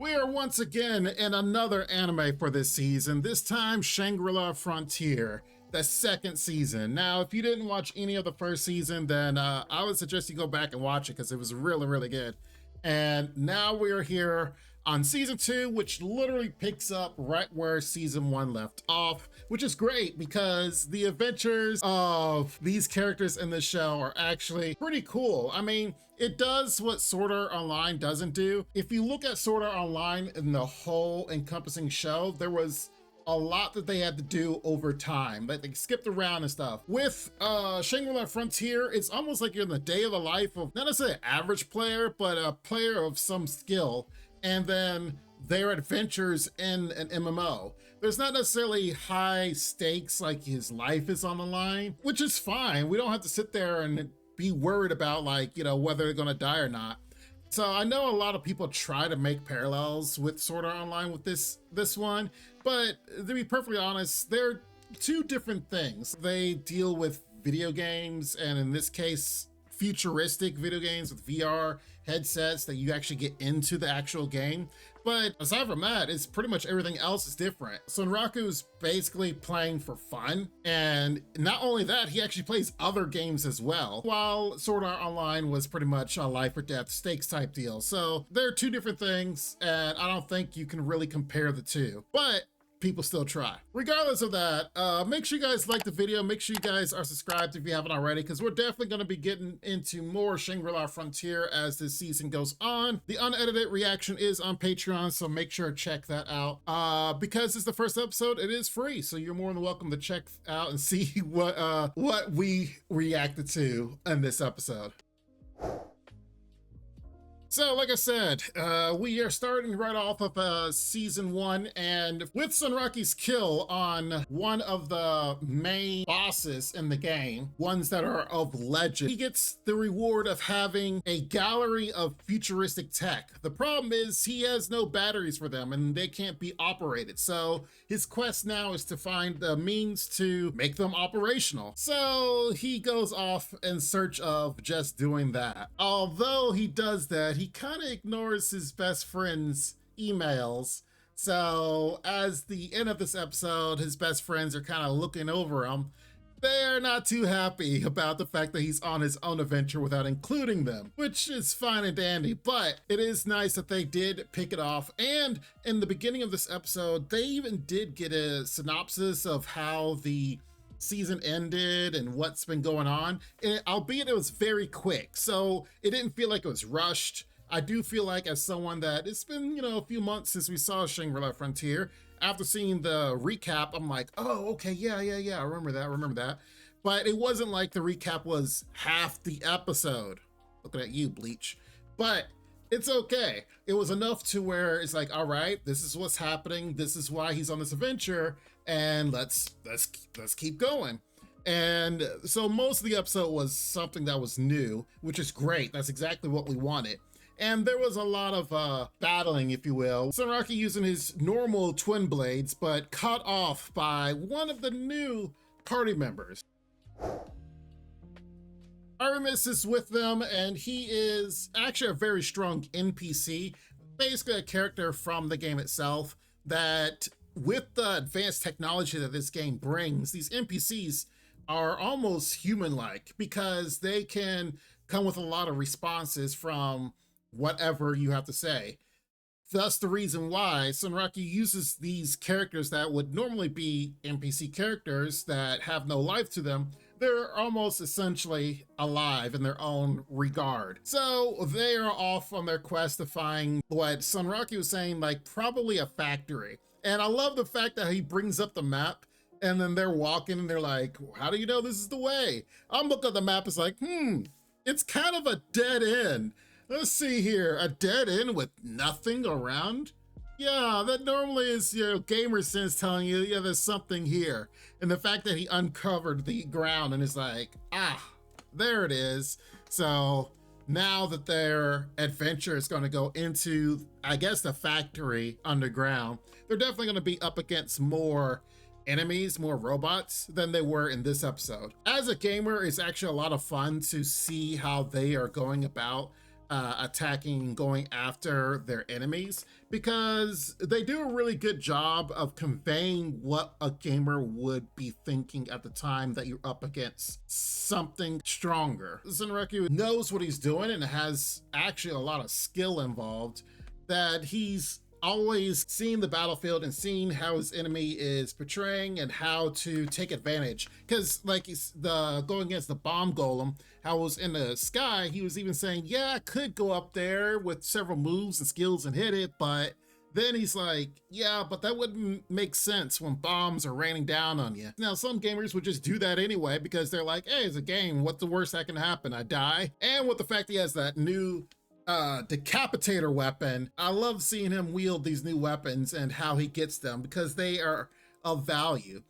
We are once again in another anime for this season, this time Shangri-La Frontier, the second season. Now, if you didn't watch any of the first season, then I would suggest you go back and watch it because it was really, really good. And now we are here on season 2, which literally picks up right where season 1 left off, which is great because the adventures of these characters in the show are actually pretty cool. I mean, it does what Sword Art Online doesn't do. If you look at Sword Art Online in the whole encompassing show, there was a lot that they had to do over time. Like they skipped around and stuff. With Shangri-La Frontier, it's almost like you're in the day of the life of not necessarily an average player, but a player of some skill, and then their adventures in an MMO. There's not necessarily high stakes like his life is on the line, which is fine. We don't have to sit there and be worried about like, you know, whether they're gonna die or not. So I know a lot of people try to make parallels with Sword Art Online with this one, but to be perfectly honest, they're two different things. They deal with video games, and in this case, futuristic video games with VR headsets that you actually get into the actual game. But aside from that, it's pretty much everything else is different. Sunraku is basically playing for fun, and not only that, he actually plays other games as well, while Sword Art Online was pretty much a life or death stakes type deal. So they're two different things, and I don't think you can really compare the two. But people still try. Regardless of that, make sure you guys like the video. Make sure you guys are subscribed if you haven't already, because we're definitely going to be getting into more Shangri-La Frontier as this season goes on. The unedited reaction is on Patreon, so make sure to check that out. Because it's the first episode, it is free, so you're more than welcome to check out and see what we reacted to in this episode. So, like I said, we are starting right off of season 1, and with Sunraku's kill on one of the main bosses in the game, ones that are of legend, he gets the reward of having a gallery of futuristic tech. The problem is he has no batteries for them, and they can't be operated. So his quest now is to find the means to make them operational. So he goes off in search of just doing that. Although he does that, he kind of ignores his best friend's emails. So as the end of this episode, his best friends are kind of looking over him. They're not too happy about the fact that he's on his own adventure without including them, which is fine and dandy, but it is nice that they did pick it off. And in the beginning of this episode, they even did get a synopsis of how the season ended and what's been going on, and albeit it was very quick, so it didn't feel like it was rushed. I do feel like, as someone that it's been, you know, a few months since we saw Shangri-La Frontier, after seeing the recap, I'm like, oh, okay, yeah, I remember that. But it wasn't like the recap was half the episode. Looking at you, Bleach. But it's okay. It was enough to where it's like, all right, this is what's happening. This is why he's on this adventure, and let's keep going. And so most of the episode was something that was new, which is great. That's exactly what we wanted. And there was a lot of battling, if you will. Sunraku using his normal twin blades, but cut off by one of the new party members. Aramis is with them, and he is actually a very strong NPC, basically a character from the game itself that, with the advanced technology that this game brings, these NPCs are almost human-like because they can come with a lot of responses from whatever you have to say. Thus the reason why Sunraku uses these characters that would normally be NPC characters that have no life to them. They're almost essentially alive in their own regard. So they are off on their quest to find what Sunraku was saying, like probably a factory. And I love the fact that he brings up the map, and then they're walking and they're like, how do you know this is the way? I'm looking at the map, it's like, it's kind of a dead end. Let's see here, a dead end with nothing around? Yeah, that normally is, you know, gamer sense telling you, yeah, there's something here. And the fact that he uncovered the ground and is like, there it is. So now that their adventure is going to go into, I guess, the factory underground, they're definitely going to be up against more enemies, more robots than they were in this episode. As a gamer, it's actually a lot of fun to see how they are going about attacking and going after their enemies, because they do a really good job of conveying what a gamer would be thinking at the time that you're up against something stronger. Sunraku knows what he's doing and has actually a lot of skill involved, that he's always seeing the battlefield and seeing how his enemy is portraying and how to take advantage. Because like he's going against the bomb golem, how it was in the sky, he was even saying, yeah, I could go up there with several moves and skills and hit it, but then he's like, yeah, but that wouldn't make sense when bombs are raining down on you. Now, some gamers would just do that anyway because they're like, hey, it's a game. What's the worst that can happen? I die. And with the fact he has that new decapitator weapon, I love seeing him wield these new weapons and how he gets them, because they are of value.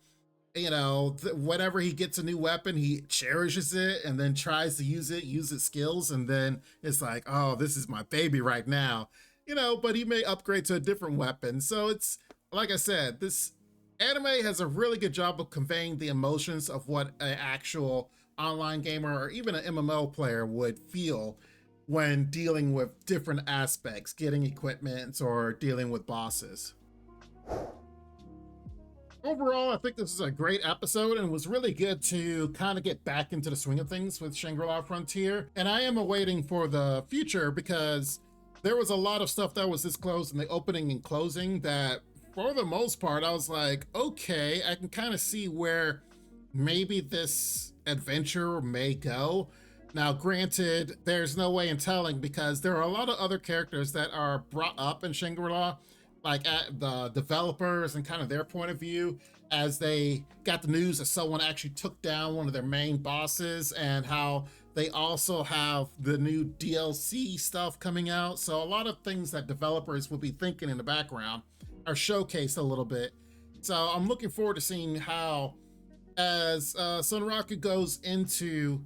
You know, whenever he gets a new weapon, he cherishes it and then tries to use its skills, and then it's like, oh, this is my baby right now. You know, but he may upgrade to a different weapon. So it's, like I said, this anime has a really good job of conveying the emotions of what an actual online gamer or even an MMO player would feel when dealing with different aspects, getting equipment or dealing with bosses. Overall, I think this is a great episode and was really good to kind of get back into the swing of things with Shangri-La Frontier. And I am awaiting for the future, because there was a lot of stuff that was disclosed in the opening and closing that, for the most part, I was like, okay, I can kind of see where maybe this adventure may go. Now, granted, there's no way in telling, because there are a lot of other characters that are brought up in Shangri-La, like at the developers and kind of their point of view, as they got the news that someone actually took down one of their main bosses, and how they also have the new DLC stuff coming out. So a lot of things that developers will be thinking in the background are showcased a little bit. So I'm looking forward to seeing how, as Sunraku goes into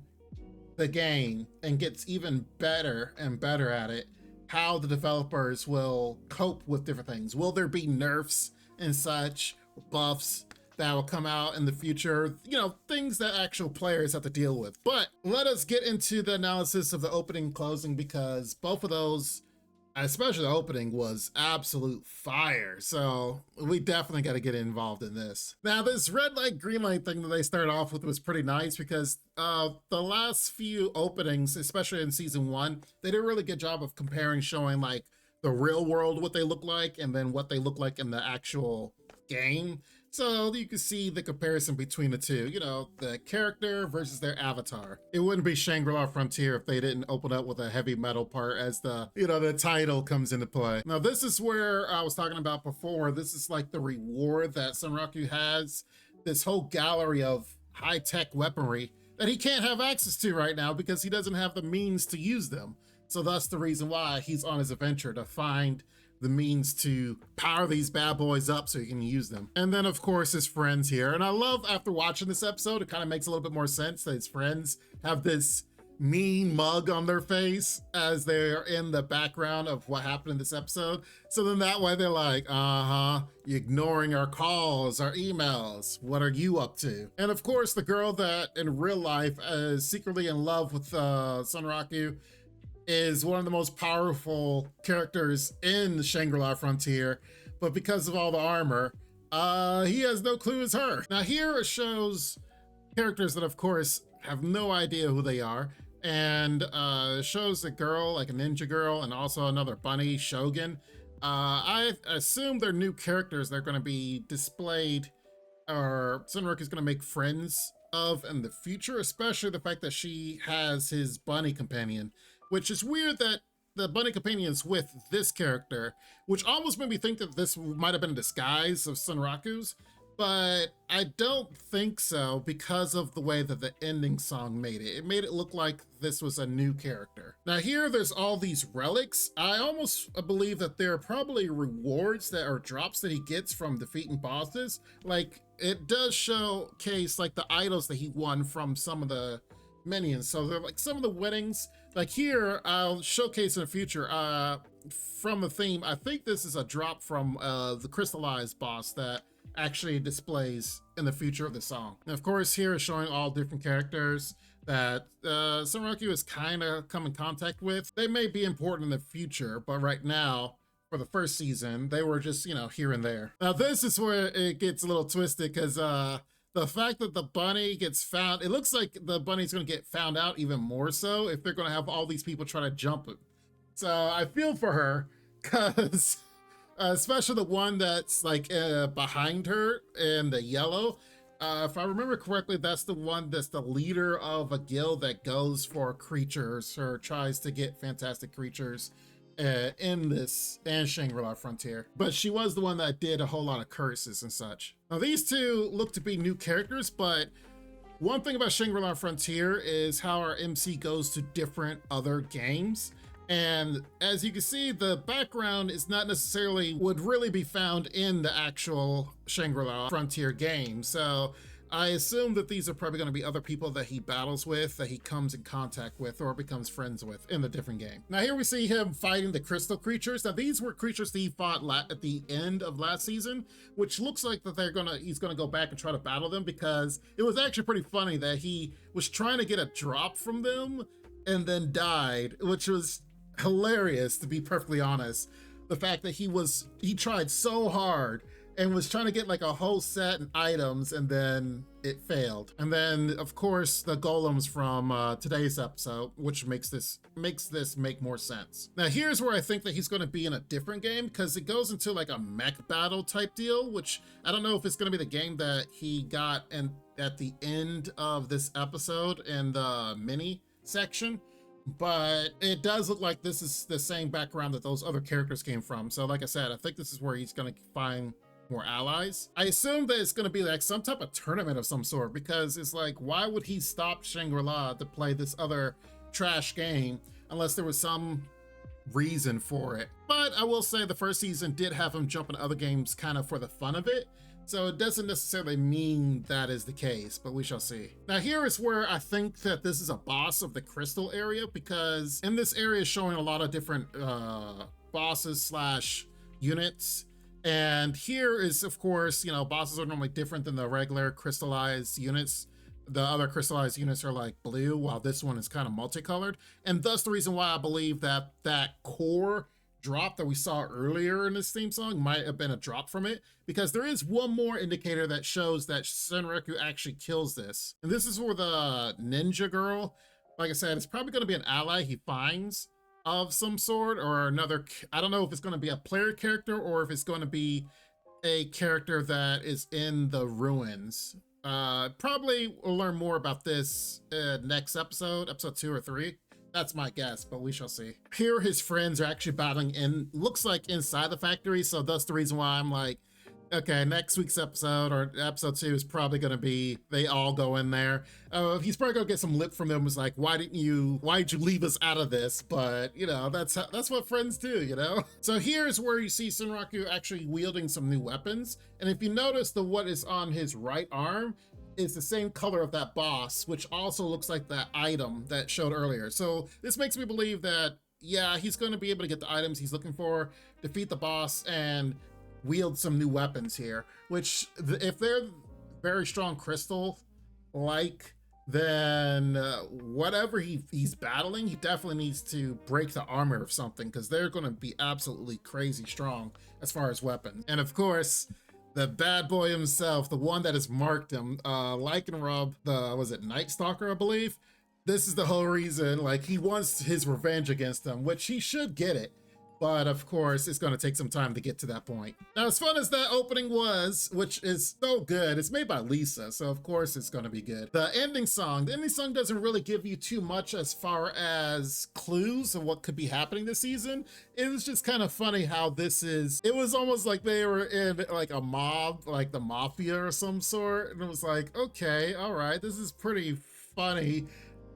the game and gets even better and better at it, how the developers will cope with different things. Will there be nerfs and such, buffs that will come out in the future? You know, things that actual players have to deal with. But let us get into the analysis of the opening and closing, because both of those, especially the opening, was absolute fire. So we definitely got to get involved in this. Now, this red light, green light thing that they started off with was pretty nice, because the last few openings, especially in season 1, they did a really good job of comparing, showing like the real world, what they look like, and then what they look like in the actual game. So you can see the comparison between the two, you know, the character versus their avatar. It wouldn't be Shangri-La Frontier if they didn't open up with a heavy metal part as the, you know, the title comes into play. Now, this is where I was talking about before. This is like the reward that Sunraku has, this whole gallery of high-tech weaponry that he can't have access to right now because he doesn't have the means to use them. So that's the reason why he's on his adventure, to find the means to power these bad boys up so he can use them. And then of course his friends here. And I love, after watching this episode, it kind of makes a little bit more sense that his friends have this mean mug on their face as they're in the background of what happened in this episode. So then that way they're like, you're ignoring our calls, our emails. What are you up to? And of course, the girl that in real life is secretly in love with Sunraku is one of the most powerful characters in the Shangri-La Frontier, but because of all the armor, he has no clue it's her. Now here it shows characters that of course have no idea who they are, and shows a girl, like a ninja girl, and also another bunny, Shogun. I assume they're new characters that are going to be displayed, or Sunraku is going to make friends of in the future, especially the fact that she has his bunny companion, which is weird that the bunny companion's with this character, which almost made me think that this might have been a disguise of Sunraku's, but I don't think so because of the way that the ending song made it. It made it look like this was a new character. Now here, there's all these relics. I almost believe that there are probably rewards that are drops that he gets from defeating bosses. Like, it does showcase like the idols that he won from some of the minions. So they're like some of the winnings. Like here, I'll showcase in the future from the theme. I think this is a drop from the crystallized boss that actually displays in the future of the song. And of course, here is showing all different characters that Sunraku is kind of come in contact with. They may be important in the future, but right now, for the first season, they were just, you know, here and there. Now, this is where it gets a little twisted because the fact that the bunny gets found, it looks like the bunny's going to get found out even more so if they're going to have all these people try to jump it. So I feel for her because especially the one that's like behind her in the yellow. If I remember correctly, that's the one that's the leader of a guild that goes for creatures or tries to get fantastic creatures in this and Shangri-La Frontier. But she was the one that did a whole lot of curses and such. Now these two look to be new characters, but one thing about Shangri-La Frontier is how our MC goes to different other games. And as you can see, the background is not necessarily would really be found in the actual Shangri-La Frontier game. So I assume that these are probably going to be other people that he battles with, that he comes in contact with or becomes friends with in the different game. Now here we see him fighting the crystal creatures. Now these were creatures that he fought at the end of last season, which looks like that he's gonna go back and try to battle them, because it was actually pretty funny that he was trying to get a drop from them and then died, which was hilarious, to be perfectly honest. The fact that he tried so hard and was trying to get like a whole set and items, and then it failed. And then of course the golems from today's episode, which makes this make more sense. Now here's where I think that he's going to be in a different game, because it goes into like a mech battle type deal, which I don't know if it's going to be the game that he got at the end of this episode in the mini section. But it does look like this is the same background that those other characters came from. So like I said, I think this is where he's going to find more allies. I assume that it's going to be like some type of tournament of some sort, because it's like, why would he stop Shangri-La to play this other trash game unless there was some reason for it? But I will say the first season did have him jump in other games kind of for the fun of it. So it doesn't necessarily mean that is the case, but we shall see. Now here is where I think that this is a boss of the crystal area, because in this area is showing a lot of different bosses slash units. And here is, of course, you know, bosses are normally different than the regular crystallized units. The other crystallized units are like blue, while this one is kind of multicolored. And thus the reason why I believe that that core drop that we saw earlier in this theme song might have been a drop from it, because there is one more indicator that shows that Sunraku actually kills this. And this is where the ninja girl, like I said, it's probably going to be an ally he finds of some sort, or another, I don't know if it's going to be a player character or if it's going to be a character that is in the ruins. Probably we'll learn more about this next episode 2 or 3. That's my guess, but we shall see. Here his friends are actually battling in, looks like inside the factory, so that's the reason why I'm like, okay, next week's episode or episode 2 is probably gonna be they all go in there. He's probably gonna get some lip from them. Was like, why did you leave us out of this? But you know, that's what friends do, you know. So here's where you see Sunraku actually wielding some new weapons, and if you notice, what is on his right arm is the same color of that boss, which also looks like that item that showed earlier. So this makes me believe that, yeah, he's going to be able to get the items he's looking for, defeat the boss, and wield some new weapons here, which if they're very strong crystal like, then whatever he's battling, he definitely needs to break the armor of something, because they're going to be absolutely crazy strong as far as weapons. And of course, the bad boy himself, the one that has marked him, Lycanrob, was it Night Stalker, I believe? This is the whole reason, like, he wants his revenge against them, which he should get it. But of course, it's going to take some time to get to that point. Now, as fun as that opening was, which is so good, it's made by Lisa, so of course it's going to be good. The ending song doesn't really give you too much as far as clues of what could be happening this season. It was just kind of funny how it was almost like they were in like a mob, like the mafia or some sort. And it was like, okay, all right, this is pretty funny.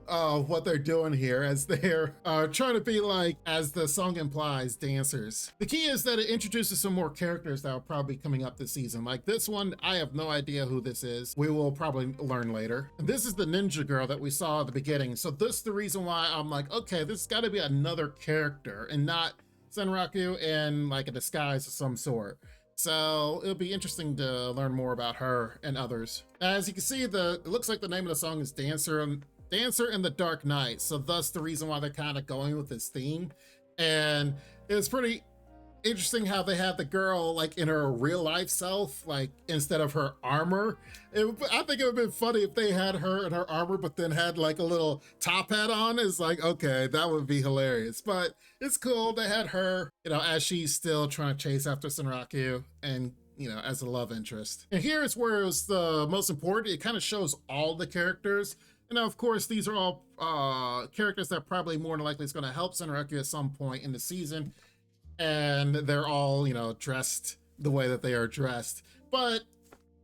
What they're doing here, as they're trying to be like, as the song implies, dancers. The key is that it introduces some more characters that are probably coming up this season. Like this one, I have no idea who this is. We will probably learn later. And this is the ninja girl that we saw at the beginning. So this is the reason why I'm like, okay, this has got to be another character and not Sunraku in like a disguise of some sort. So it'll be interesting to learn more about her and others. As you can see, it looks like the name of the song is Dancer. Dancer in the Dark Knight. So thus the reason why they're kind of going with this theme. And it's pretty interesting how they have the girl like in her real life self, like instead of her armor. I think it would have been funny if they had her in her armor but then had like a little top hat on. It's like, okay, that would be hilarious. But it's cool they had her, you know, as she's still trying to chase after Sunraku and, you know, as a love interest. And here's where it was the most important. It kind of shows all the characters. And now, of course, these are all characters that probably more than likely is going to help Sunraku at some point in the season. And they're all, you know, dressed the way that they are dressed. But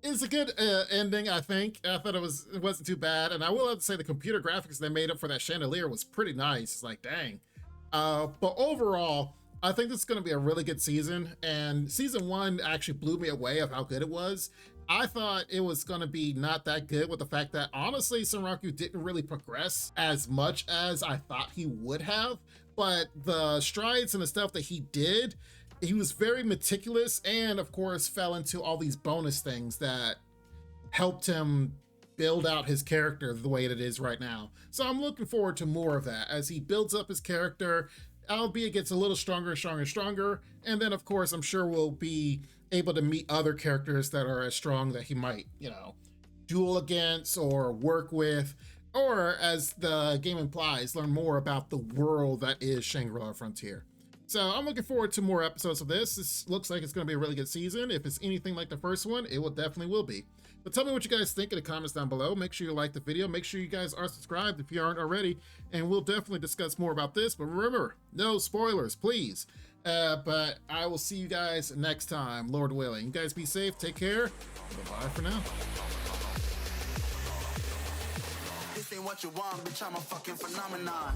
it's a good ending, I think. I thought it wasn't too bad. And I will have to say the computer graphics they made up for that chandelier was pretty nice. It's like, dang. But overall, I think this is going to be a really good season. And season 1 actually blew me away of how good it was. I thought it was going to be not that good, with the fact that honestly Sunraku didn't really progress as much as I thought he would have. But the strides and the stuff that he did, he was very meticulous, and of course fell into all these bonus things that helped him build out his character the way it is right now. So I'm looking forward to more of that as he builds up his character, albeit gets a little stronger and stronger and stronger. And then of course I'm sure we'll be able to meet other characters that are as strong that he might, you know, duel against or work with, or as the game implies, learn more about the world that is Shangri-La Frontier. So I'm looking forward to more episodes of this. This looks like it's going to be a really good season. If it's anything like the first one, it definitely will be. But tell me what you guys think in the comments down below. Make sure you like the video. Make sure you guys are subscribed if you aren't already. And we'll definitely discuss more about this. But remember, no spoilers, please. But I will see you guys next time, Lord willing. You guys be safe. Take care. Bye-bye for now. This ain't what you want, bitch, I'm a fucking phenomenon.